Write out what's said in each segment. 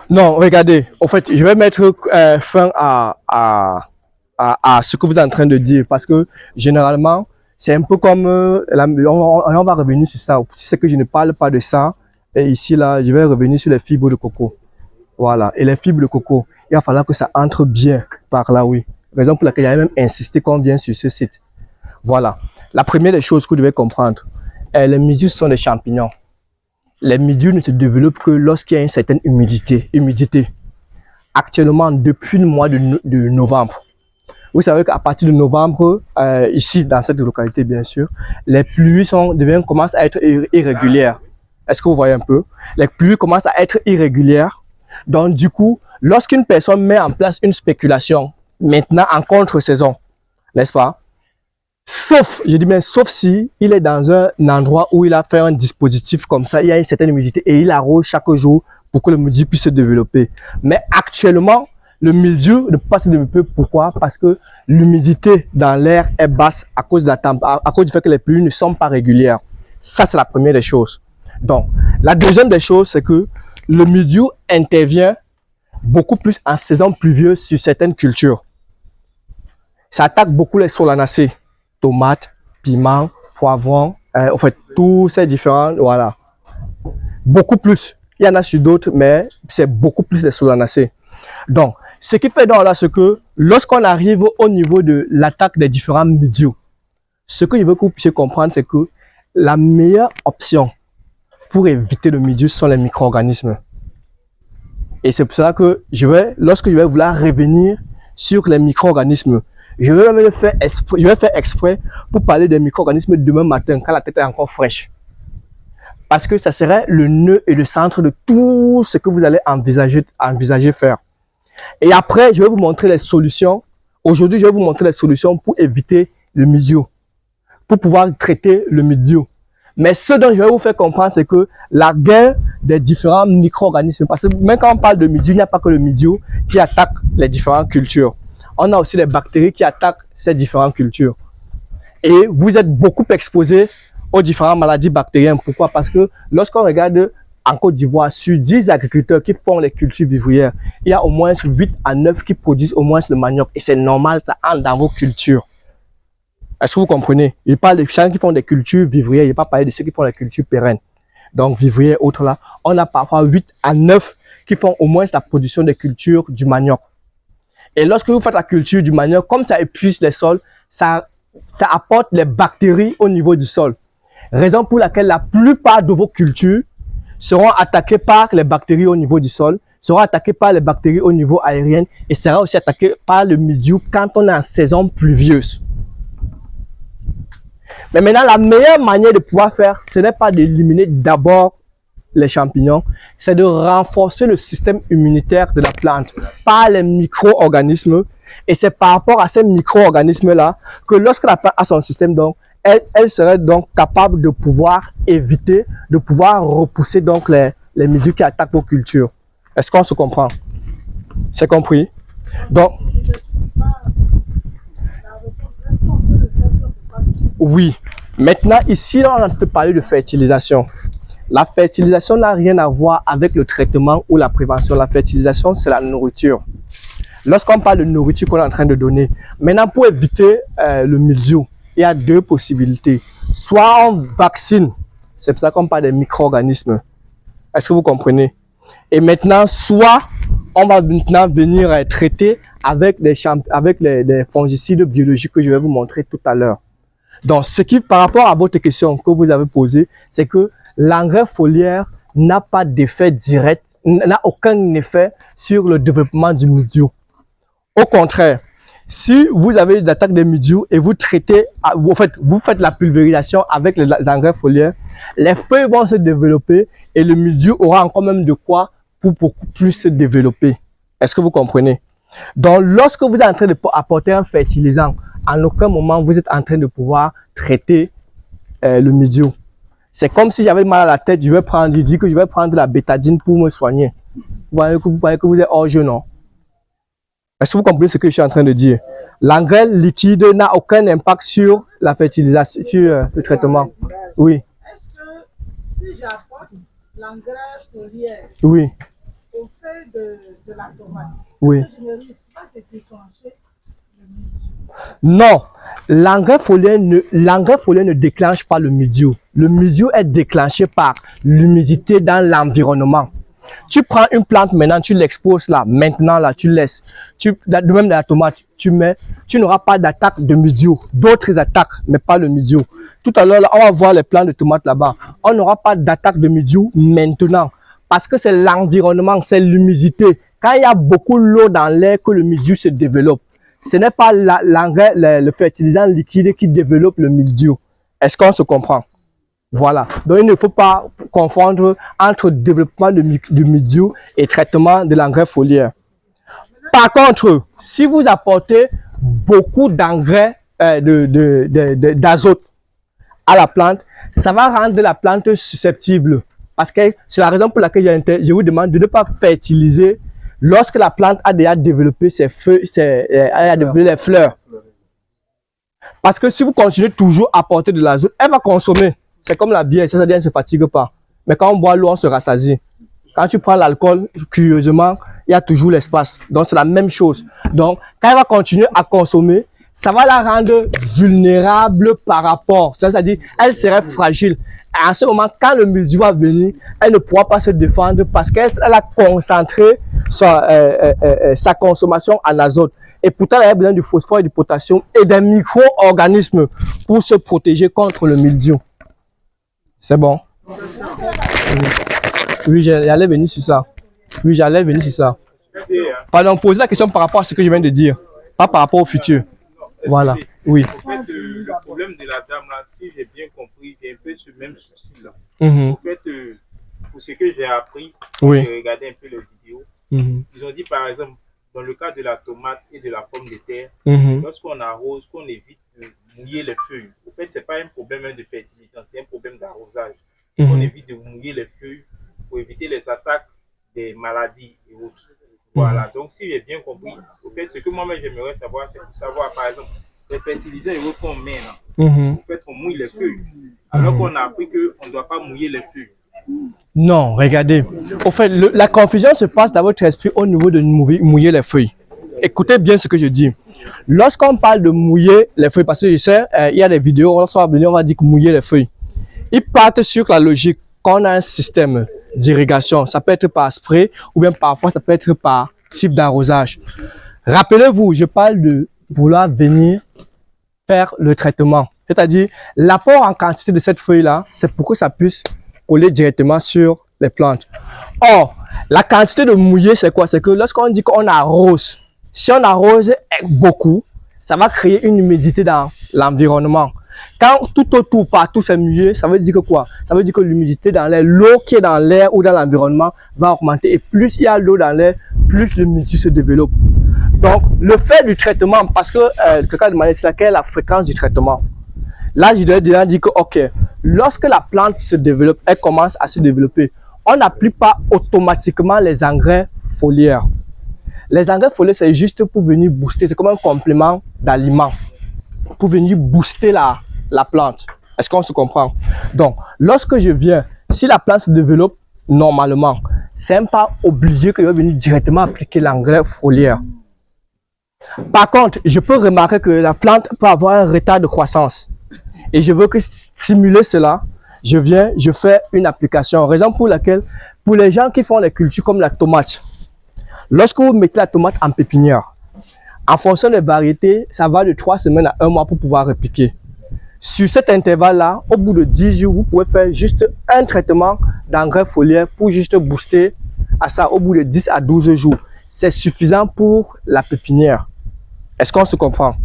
Non, regardez, en fait, je vais mettre fin à ce que vous êtes en train de dire parce que généralement, c'est un peu comme, on va revenir sur ça. Si c'est que je ne parle pas de ça, et ici, là, je vais revenir sur les fibres de coco. Voilà, et les fibres de coco, il va falloir que ça entre bien par là, oui. Raison pour laquelle j'avais même insisté qu'on vienne sur ce site. Voilà, la première des choses que vous devez comprendre, les méduses sont des champignons. Les méduses ne se développent que lorsqu'il y a une certaine humidité. Actuellement, depuis le mois de novembre, vous savez qu'à partir de novembre, ici dans cette localité bien sûr, les pluies commencent à être irrégulières. Est-ce que vous voyez un peu? Les pluies commencent à être irrégulières. Donc du coup, lorsqu'une personne met en place une spéculation, maintenant en contre-saison, n'est-ce pas? Sauf, je dis bien sauf si il est dans un endroit où il a fait un dispositif comme ça, il y a une certaine humidité et il arrose chaque jour pour que le mildiou puisse se développer. Mais actuellement, le mildiou ne peut pas se développer. Pourquoi? Parce que l'humidité dans l'air est basse à cause de à cause du fait que les pluies ne sont pas régulières. Ça, c'est la première des choses. Donc, la deuxième des choses, c'est que le mildiou intervient beaucoup plus en saison pluvieuse sur certaines cultures. Ça attaque beaucoup les solanacées, tomates, piments, poivrons, en fait, tous ces différents, voilà. Beaucoup plus. Il y en a sur d'autres, mais c'est beaucoup plus les solanacées. Donc, ce qui fait donc là, c'est que lorsqu'on arrive au niveau de l'attaque des différents mildious, ce que je veux que vous puissiez comprendre, c'est que la meilleure option pour éviter le mildiou sont les micro-organismes. Et c'est pour ça que lorsque je vais vouloir revenir sur les micro-organismes, je vais faire exprès pour parler des micro-organismes demain matin quand la tête est encore fraîche. Parce que ça serait le nœud et le centre de tout ce que vous allez envisager faire. Et après, je vais vous montrer les solutions. Aujourd'hui, je vais vous montrer les solutions pour éviter le mildiou, pour pouvoir traiter le mildiou. Mais ce dont je vais vous faire comprendre, c'est que la guerre des différents micro-organismes, parce que même quand on parle de mildiou, il n'y a pas que le mildiou qui attaque les différentes cultures. On a aussi les bactéries qui attaquent ces différentes cultures. Et vous êtes beaucoup exposés aux différentes maladies bactériennes. Pourquoi? Parce que lorsqu'on regarde en Côte d'Ivoire, sur 10 agriculteurs qui font les cultures vivrières, il y a au moins 8 à 9 qui produisent au moins le manioc. Et c'est normal, ça entre dans vos cultures. Est-ce que vous comprenez? Il parle des gens qui font des cultures vivrières, il ne pas parler de ceux qui font les cultures pérennes. Donc, vivrières, autres là, on a parfois 8 à 9 qui font au moins la production des cultures du manioc. Et lorsque vous faites la culture du manioc, comme ça épuise les sols, ça apporte les bactéries au niveau du sol. Raison pour laquelle la plupart de vos cultures seront attaquées par les bactéries au niveau du sol, seront attaquées par les bactéries au niveau aérien et sera aussi attaquées par le mildiou quand on est en saison pluvieuse. Mais maintenant, la meilleure manière de pouvoir faire, ce n'est pas d'éliminer d'abord les champignons, c'est de renforcer le système immunitaire de la plante par les micro-organismes. Et c'est par rapport à ces micro-organismes-là que lorsque la plante a son système, donc, elle serait donc capable de pouvoir éviter, de pouvoir repousser donc les mildious qui attaquent vos cultures. Est-ce qu'on se comprend? C'est compris? Donc, oui. Maintenant, ici, on a parlé de fertilisation. La fertilisation n'a rien à voir avec le traitement ou la prévention. La fertilisation, c'est la nourriture. Lorsqu'on parle de nourriture qu'on est en train de donner, maintenant, pour éviter le mildiou, il y a deux possibilités. Soit on vaccine, c'est pour ça qu'on parle des micro-organismes. Est-ce que vous comprenez? Et maintenant, soit on va maintenant venir traiter avec des fongicides biologiques que je vais vous montrer tout à l'heure. Donc, ce qui, par rapport à votre question que vous avez posée, c'est que l'engrais foliaire n'a pas d'effet direct, n'a aucun effet sur le développement du mildiou. Au contraire, si vous avez l'attaque des mildiou et vous traitez, en fait, vous faites la pulvérisation avec les engrais foliaires, les feuilles vont se développer et le mildiou aura encore même de quoi pour beaucoup plus se développer. Est-ce que vous comprenez? Donc, lorsque vous êtes en train d'apporter un fertilisant, en aucun moment vous êtes en train de pouvoir traiter le mildiou. C'est comme si j'avais mal à la tête, je dis que je vais prendre la bétadine pour me soigner. Vous voyez que vous êtes hors jeu, non? Est-ce que vous comprenez ce que je suis en train de dire? L'engrais liquide n'a aucun impact sur la fertilisation, sur le traitement. Oui. Est-ce que si j'apporte l'engrais foliaire oui. au fait de la tomate. Oui. Je ne risque pas de déclencher le mildiou. Non, l'engrais foliaire ne déclenche pas le mildiou. Le mildiou est déclenché par l'humidité dans l'environnement. Tu prends une plante maintenant, tu l'exposes là, maintenant là, tu laisses. De même la tomate, tu mets, tu n'auras pas d'attaque de mildiou. D'autres attaques, mais pas le mildiou. Tout à l'heure, on va voir les plants de tomates là-bas. On n'aura pas d'attaque de mildiou maintenant. Parce que c'est l'environnement, c'est l'humidité. Quand il y a beaucoup d'eau dans l'air que le mildiou se développe. Ce n'est pas l'engrais, le fertilisant liquide qui développe le mildiou. Est-ce qu'on se comprend? Voilà. Donc, il ne faut pas confondre entre développement du mildiou et traitement de l'engrais foliaire. Par contre, si vous apportez beaucoup d'engrais d'azote à la plante, ça va rendre la plante susceptible. Parce que c'est la raison pour laquelle je vous demande de ne pas fertiliser lorsque la plante a déjà développé ses feuilles, les fleurs. Parce que si vous continuez toujours à apporter de l'azote, elle va consommer. C'est comme la bière, c'est-à-dire qu'elle ne se fatigue pas. Mais quand on boit l'eau, on se rassasie. Quand tu prends l'alcool, curieusement, il y a toujours l'espace. Donc, c'est la même chose. Donc, quand elle va continuer à consommer, ça va la rendre vulnérable par rapport. C'est-à-dire, elle serait fragile. Et en ce moment, quand le mildiou va venir, elle ne pourra pas se défendre parce qu'elle a concentré sa consommation en azote. Et pourtant, elle a besoin du phosphore et du potassium et des micro-organismes pour se protéger contre le mildiou. C'est bon? Oui, j'allais venir sur ça. Oui, j'allais venir sur ça. Pardon, posez la question par rapport à ce que je viens de dire, pas par rapport au futur. Voilà, oui. En fait, le problème de la dame là, si j'ai bien compris, c'est un peu ce même souci là. En fait, pour ce que j'ai appris, oui. J'ai regardé un peu les vidéos, ils ont dit par exemple, dans le cas de la tomate et de la pomme de terre, lorsqu'on arrose, qu'on évite de mouiller les feuilles. En fait, ce n'est pas un problème de fertilisation, c'est un problème d'arrosage. On évite de mouiller les feuilles pour éviter les attaques des maladies et autres. Voilà, donc si j'ai bien compris, en fait, ce que moi-même j'aimerais savoir, c'est pour savoir, par exemple, les fertilisants et autres qu'on met là, en fait, on mouille les feuilles, alors qu'on a appris qu'on ne doit pas mouiller les feuilles. Non, regardez. Au fait, la confusion se passe dans votre esprit au niveau de mouiller les feuilles. Écoutez bien ce que je dis. Lorsqu'on parle de mouiller les feuilles, parce que je sais, il y a des vidéos, lorsqu'on va venir, on va dire que mouiller les feuilles. Ils partent sur la logique qu'on a un système d'irrigation. Ça peut être par spray ou bien parfois ça peut être par type d'arrosage. Rappelez-vous, je parle de vouloir venir faire le traitement. C'est-à-dire, l'apport en quantité de cette feuille-là, c'est pour que ça puisse coller directement sur les plantes. Or, la quantité de mouiller, c'est quoi? C'est que lorsqu'on dit qu'on arrose, si on arrose beaucoup, ça va créer une humidité dans l'environnement. Quand tout autour, partout c'est mouillé, ça veut dire que quoi? Ça veut dire que l'humidité dans l'air, l'eau qui est dans l'air ou dans l'environnement va augmenter. Et plus il y a l'eau dans l'air, plus l'humidité se développe. Donc, le fait du traitement, parce que quelqu'un demandait c'est laquelle est la fréquence du traitement. Là, je dois déjà dire que, ok, lorsque la plante se développe, elle commence à se développer, on n'applique pas automatiquement les engrais foliaires. Les engrais foliaires, c'est juste pour venir booster, c'est comme un complément d'aliment, pour venir booster la plante. Est-ce qu'on se comprend? Donc, lorsque je viens, si la plante se développe normalement, c'est pas obligé que je vais venir directement appliquer l'engrais foliaire. Par contre, je peux remarquer que la plante peut avoir un retard de croissance. Et je veux que stimuler cela, je viens, je fais une application. Raison pour laquelle, pour les gens qui font les cultures comme la tomate, lorsque vous mettez la tomate en pépinière, en fonction des variétés, ça va de 3 semaines à 1 mois pour pouvoir répliquer. Sur cet intervalle-là, au bout de 10 jours, vous pouvez faire juste un traitement d'engrais foliaire pour juste booster à ça au bout de 10 à 12 jours. C'est suffisant pour la pépinière. Est-ce qu'on se comprend?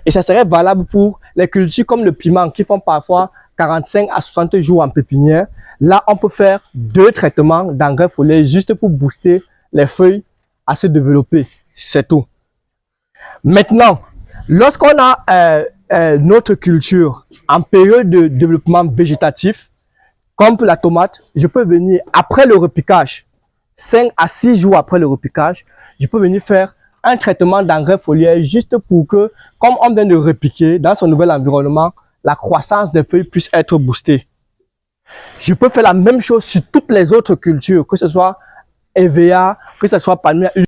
Et ça serait valable pour les cultures comme le piment qui font parfois 45 à 60 jours en pépinière. Là, on peut faire 2 traitements d'engrais foliaire juste pour booster les feuilles à se développer. C'est tout. Maintenant, lorsqu'on a notre culture en période de développement végétatif, comme pour la tomate, je peux venir après le repiquage, 5 à 6 jours après le repiquage, je peux venir faire un traitement d'engrais foliaire juste pour que, comme on vient de repiquer dans son nouvel environnement, la croissance des feuilles puisse être boostée. Je peux faire la même chose sur toutes les autres cultures, que ce soit EVA, que ce soit palmier.